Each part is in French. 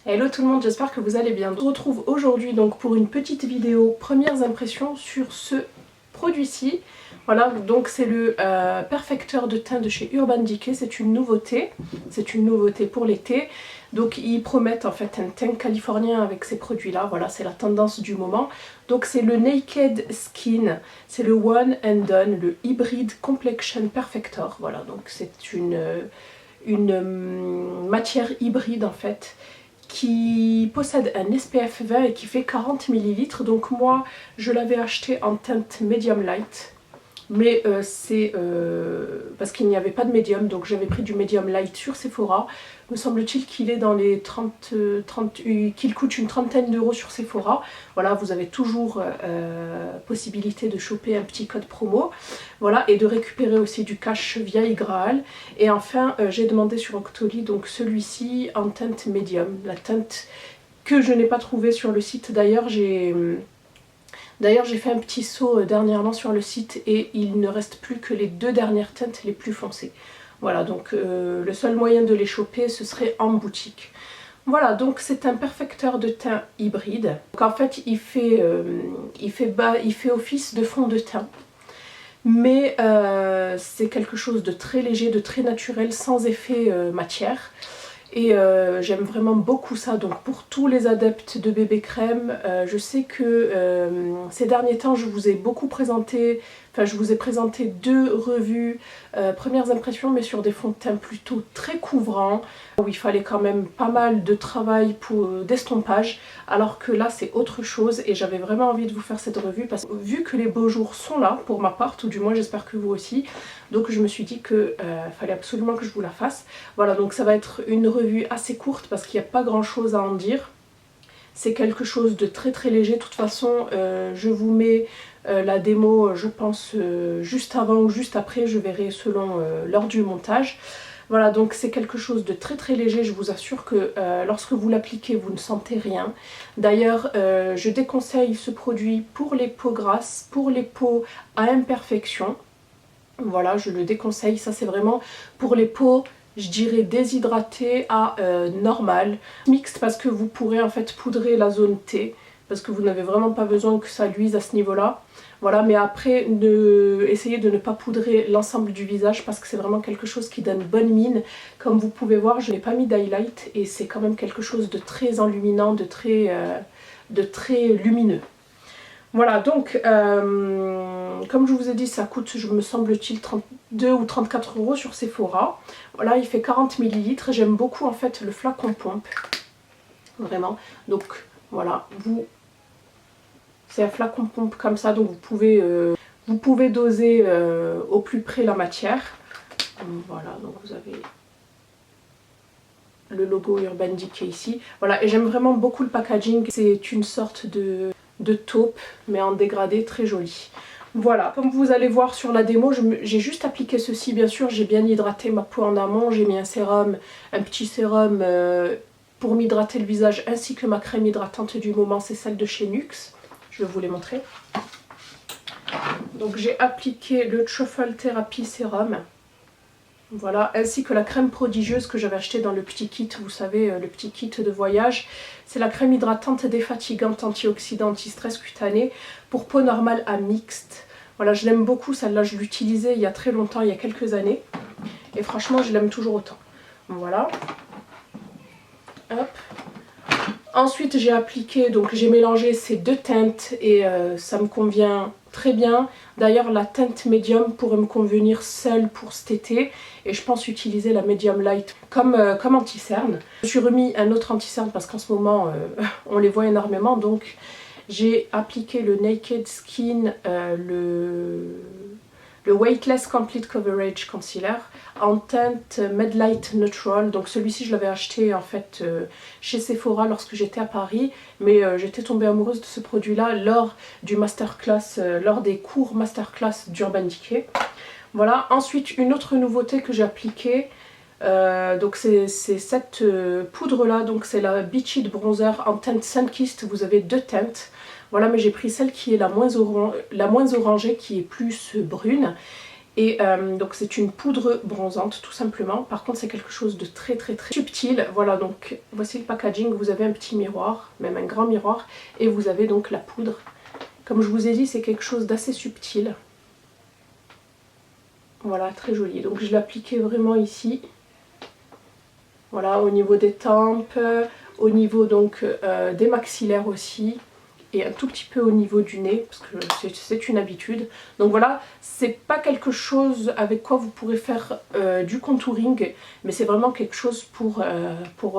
Hello tout le monde, j'espère que vous allez bien. On se retrouve aujourd'hui donc pour une petite vidéo premières impressions sur ce produit-ci. Voilà, donc c'est le perfecteur de teint de chez Urban Decay, c'est une nouveauté pour l'été. Donc ils promettent en fait un teint californien avec ces produits-là, voilà, c'est la tendance du moment. Donc c'est le Naked Skin, c'est le One and Done, le Hybrid Complexion Perfector. Voilà, donc c'est une matière hybride en fait, qui possède un SPF 20 et qui fait 40 ml. Donc moi je l'avais acheté en teinte medium light, mais c'est parce qu'il n'y avait pas de médium, donc j'avais pris du medium light sur Sephora. Me semble-t-il qu'il est dans les 30 qu'il coûte une trentaine d'euros sur Sephora. Voilà, vous avez toujours possibilité de choper un petit code promo, voilà, et de récupérer aussi du cash via iGraal. Et enfin j'ai demandé sur Octoly donc celui-ci en teinte médium, la teinte que je n'ai pas trouvée sur le site. D'ailleurs j'ai fait un petit saut dernièrement sur le site et il ne reste plus que les deux dernières teintes les plus foncées. Voilà, donc le seul moyen de les choper ce serait en boutique. Voilà, donc c'est un perfecteur de teint hybride. Donc en fait il fait office de fond de teint. Mais c'est quelque chose de très léger, de très naturel, sans effet matière. Et j'aime vraiment beaucoup ça. Donc pour tous les adeptes de bébé crème, je sais que ces derniers temps je vous ai beaucoup présenté, je vous ai présenté deux revues premières impressions, mais sur des fonds de teint plutôt très couvrants, où il fallait quand même pas mal de travail pour d'estompage, alors que là c'est autre chose. Et j'avais vraiment envie de vous faire cette revue parce que vu que les beaux jours sont là pour ma part, tout du moins j'espère que vous aussi, donc je me suis dit que fallait absolument que je vous la fasse. Voilà, donc ça va être une revue assez courte parce qu'il n'y a pas grand chose à en dire. C'est quelque chose de très très léger. De toute façon je vous mets la démo je pense juste avant ou juste après, je verrai selon l'heure du montage. Voilà, donc c'est quelque chose de très très léger. Je vous assure que lorsque vous l'appliquez vous ne sentez rien. D'ailleurs je déconseille ce produit pour les peaux grasses, pour les peaux à imperfection. Voilà, je le déconseille. Ça c'est vraiment pour les peaux, je dirais déshydratées à normales. Mixte parce que vous pourrez en fait poudrer la zone T, parce que vous n'avez vraiment pas besoin que ça luise à ce niveau-là. Voilà, mais après, essayez de ne pas poudrer l'ensemble du visage parce que c'est vraiment quelque chose qui donne bonne mine. Comme vous pouvez voir, je n'ai pas mis d'highlight et c'est quand même quelque chose de très enluminant, de très lumineux. Voilà, donc comme je vous ai dit, ça coûte, je me semble-t-il, 32 ou 34 euros sur Sephora. Voilà, il fait 40 ml. J'aime beaucoup en fait le flacon pompe, vraiment. Donc voilà, c'est un flacon pompe comme ça, donc vous pouvez doser au plus près la matière. Voilà, donc vous avez le logo Urban Decay ici. Voilà, et j'aime vraiment beaucoup le packaging. C'est une sorte de taupe mais en dégradé, très joli. Voilà, comme vous allez voir sur la démo, j'ai juste appliqué ceci. Bien sûr j'ai bien hydraté ma peau en amont, j'ai mis un sérum, un petit sérum pour m'hydrater le visage, ainsi que ma crème hydratante du moment, c'est celle de chez NYX. Je vais vous les montrer. Donc j'ai appliqué le Truffle Therapy Sérum, voilà, ainsi que la crème prodigieuse que j'avais acheté dans le petit kit, vous savez, le petit kit de voyage. C'est la crème hydratante défatigante, antioxydant, anti-stress cutané pour peau normale à mixte. Voilà, je l'aime beaucoup, celle-là je l'utilisais il y a très longtemps, il y a quelques années. Et franchement, je l'aime toujours autant. Voilà. Hop. Ensuite, j'ai appliqué, donc j'ai mélangé ces deux teintes et ça me convient très bien. D'ailleurs, la teinte médium pourrait me convenir seule pour cet été et je pense utiliser la médium light comme anti-cerne. Je me suis remis un autre anti-cerne parce qu'en ce moment, on les voit énormément. Donc, j'ai appliqué le Naked Skin, le Weightless Complete Coverage Concealer en teinte Med Light Neutral. Donc celui-ci je l'avais acheté en fait chez Sephora lorsque j'étais à Paris, mais j'étais tombée amoureuse de ce produit là lors du masterclass, lors des cours masterclass d'Urban Decay. Voilà, ensuite une autre nouveauté que j'ai appliquée, donc c'est cette poudre là, donc c'est la Beach It Bronzer en teinte Sunkissed. Vous avez deux teintes. Voilà, mais j'ai pris celle qui est la moins orangée, qui est plus brune. Et donc c'est une poudre bronzante tout simplement. Par contre c'est quelque chose de très subtil. Voilà, donc voici le packaging. Vous avez un petit miroir, même un grand miroir, et vous avez donc la poudre. Comme je vous ai dit, c'est quelque chose d'assez subtil. Voilà, très joli. Donc je l'ai appliqué vraiment ici. Voilà, au niveau des tempes, au niveau donc des maxillaires aussi, et un tout petit peu au niveau du nez, parce que c'est une habitude. Donc voilà, c'est pas quelque chose avec quoi vous pourrez faire du contouring, mais c'est vraiment quelque chose pour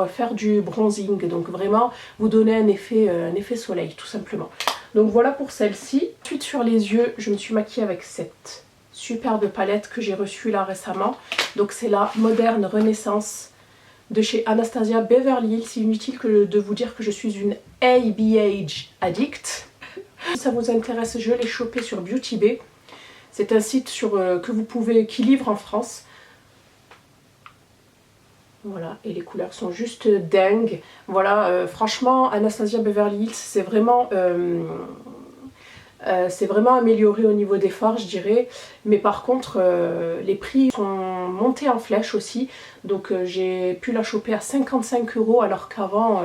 faire du bronzing. Donc vraiment, vous donner un effet soleil, tout simplement. Donc voilà pour celle-ci. Ensuite sur les yeux, je me suis maquillée avec cette superbe palette que j'ai reçue là récemment. Donc c'est la Modern Renaissance de chez Anastasia Beverly Hills. C'est inutile de vous dire que je suis une ABH addict. Si ça vous intéresse, je l'ai chopé sur Beauty Bay. C'est un site qui livre en France. Voilà, et les couleurs sont juste dingues. Voilà, franchement, Anastasia Beverly Hills, c'est vraiment amélioré au niveau des fards, je dirais. Mais par contre, les prix sont montés en flèche aussi. Donc j'ai pu la choper à 55 € alors qu'avant,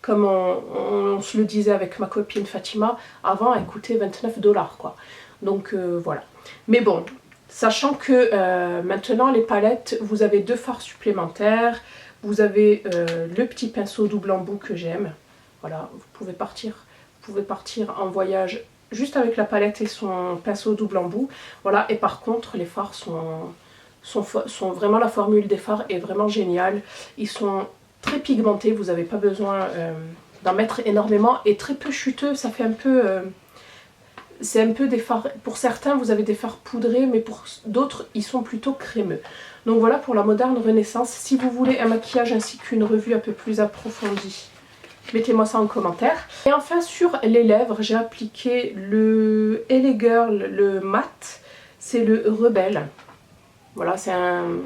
comme on se le disait avec ma copine Fatima, avant elle coûtait 29 $ quoi. Donc voilà. Mais bon, sachant que maintenant les palettes, vous avez 2 fards supplémentaires. Vous avez le petit pinceau double embout que j'aime. Voilà, vous pouvez partir en voyage juste avec la palette et son pinceau double embout. Voilà, et par contre les fards sont vraiment, la formule des fards est vraiment géniale. Ils sont très pigmentés, vous n'avez pas besoin d'en mettre énormément, et très peu chuteux. Ça fait un peu c'est un peu des fards, pour certains vous avez des fards poudrés, mais pour d'autres ils sont plutôt crémeux. Donc voilà pour la Modern Renaissance. Si vous voulez un maquillage ainsi qu'une revue un peu plus approfondie, mettez-moi ça en commentaire. Et enfin sur les lèvres, j'ai appliqué le LA Girl, le mat, c'est le Rebelle. Voilà, c'est un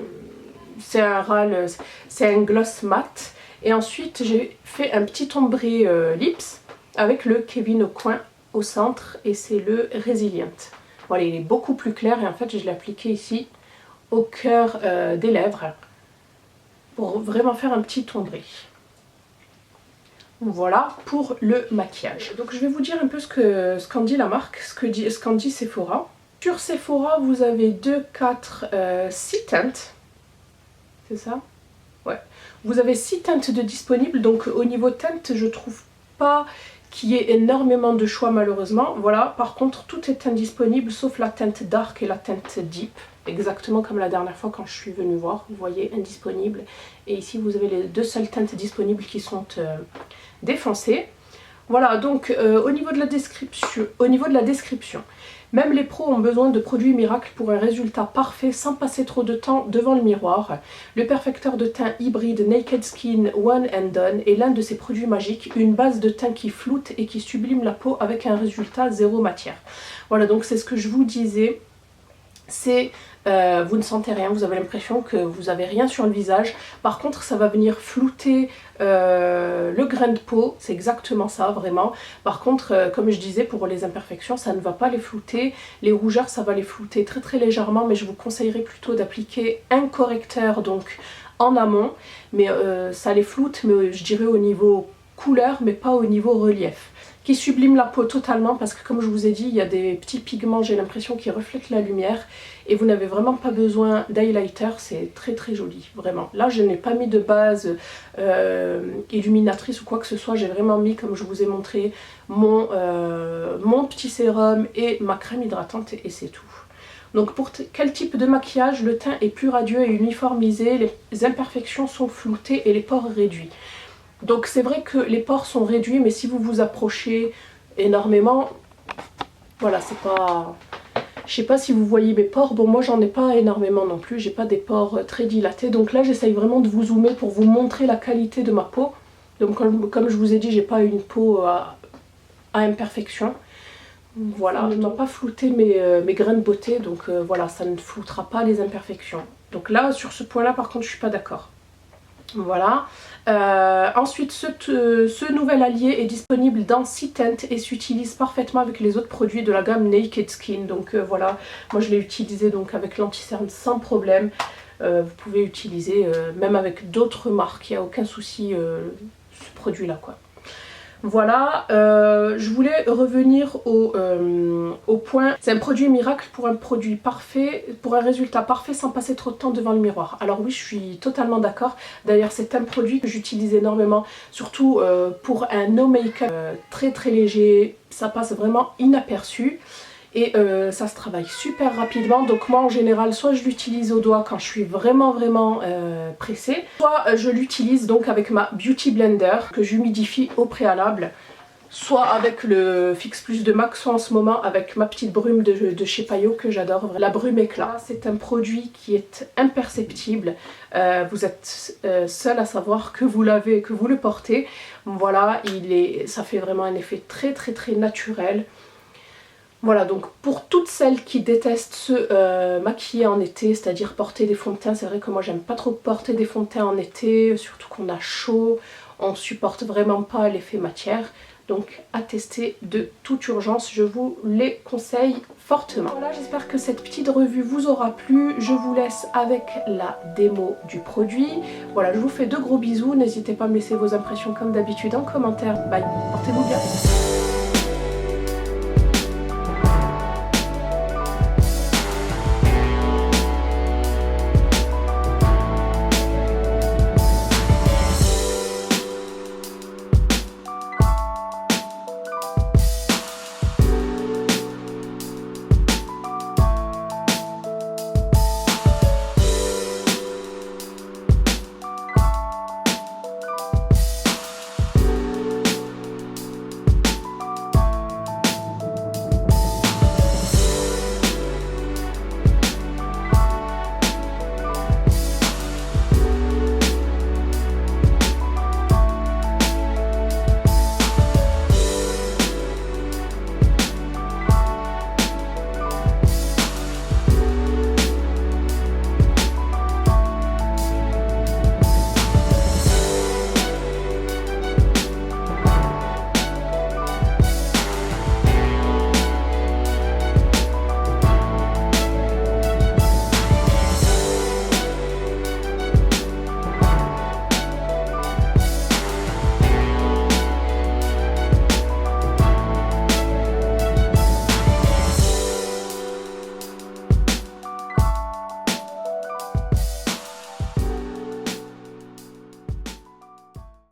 gloss mat. Et ensuite j'ai fait un petit ombré lips avec le Kevyn Aucoin au centre, et c'est le Resilient. Voilà, il est beaucoup plus clair, et en fait je l'ai appliqué ici au cœur des lèvres pour vraiment faire un petit ombré. Voilà pour le maquillage. Donc je vais vous dire un peu ce qu'en dit la marque, ce qu'en dit Sephora. Sur Sephora, vous avez 2, 4, 6 teintes. C'est ça? Ouais. Vous avez 6 teintes de disponibles. Donc au niveau teinte, je trouve pas qu'il y ait énormément de choix malheureusement. Voilà, par contre tout est indisponible sauf la teinte dark et la teinte deep. Exactement comme la dernière fois quand je suis venue voir. Vous voyez, indisponible. Et ici vous avez les 2 seules teintes disponibles qui sont défoncées. Voilà, donc au niveau de la description, même les pros ont besoin de produits miracles pour un résultat parfait sans passer trop de temps devant le miroir. Le perfecteur de teint hybride Naked Skin One and Done est l'un de ces produits magiques, une base de teint qui floute et qui sublime la peau avec un résultat zéro matière. Voilà, donc c'est ce que je vous disais, c'est vous ne sentez rien, vous avez l'impression que vous n'avez rien sur le visage. Par contre ça va venir flouter le grain de peau, c'est exactement ça vraiment. Par contre comme je disais, pour les imperfections ça ne va pas les flouter. Les rougeurs ça va les flouter très légèrement, mais je vous conseillerais plutôt d'appliquer un correcteur donc en amont. Mais ça les floute, mais je dirais au niveau couleur, mais pas au niveau relief. Qui sublime la peau totalement, parce que comme je vous ai dit, il y a des petits pigments, j'ai l'impression, qui reflètent la lumière, et vous n'avez vraiment pas besoin d'highlighter. C'est très joli, vraiment. Là je n'ai pas mis de base illuminatrice ou quoi que ce soit, j'ai vraiment mis, comme je vous ai montré, mon petit sérum et ma crème hydratante, et c'est tout. Donc pour quel type de maquillage, le teint est plus radieux et uniformisé, les imperfections sont floutées et les pores réduits. Donc c'est vrai que les pores sont réduits, mais si vous vous approchez énormément, voilà, c'est pas... Je sais pas si vous voyez mes pores, bon moi j'en ai pas énormément non plus, j'ai pas des pores très dilatés. Donc là j'essaye vraiment de vous zoomer pour vous montrer la qualité de ma peau. Donc comme je vous ai dit, j'ai pas une peau à imperfection. Voilà, je ne dois pas flouter mes grains de beauté, donc voilà, ça ne floutera pas les imperfections. Donc là, sur ce point-là, par contre, je suis pas d'accord. Voilà. Ensuite, ce nouvel allié est disponible dans C-Tint et s'utilise parfaitement avec les autres produits de la gamme Naked Skin. Donc voilà, moi je l'ai utilisé donc avec l'anti-cerne sans problème. Vous pouvez utiliser même avec d'autres marques, il n'y a aucun souci ce produit là quoi. Voilà, je voulais revenir au point. C'est un produit miracle pour un produit parfait, pour un résultat parfait sans passer trop de temps devant le miroir. Alors oui, je suis totalement d'accord. D'ailleurs, c'est un produit que j'utilise énormément, surtout pour un no make-up très très léger. Ça passe vraiment inaperçu. Et ça se travaille super rapidement, donc moi en général soit je l'utilise au doigt quand je suis vraiment pressée, soit je l'utilise donc avec ma Beauty Blender que j'humidifie au préalable, soit avec le Fix Plus de MAC, soit en ce moment avec ma petite brume de chez Payot que j'adore, la brume éclat. C'est un produit qui est imperceptible, vous êtes seul à savoir que vous l'avez, que vous le portez. Voilà, ça fait vraiment un effet très naturel. Voilà, donc pour toutes celles qui détestent se maquiller en été, c'est-à-dire porter des fonds de teint, c'est vrai que moi j'aime pas trop porter des fonds de teint en été, surtout qu'on a chaud, on supporte vraiment pas l'effet matière. Donc à tester de toute urgence, je vous les conseille fortement. Voilà, j'espère que cette petite revue vous aura plu. Je vous laisse avec la démo du produit. Voilà, je vous fais de gros bisous. N'hésitez pas à me laisser vos impressions comme d'habitude en commentaire. Bye, portez-vous bien.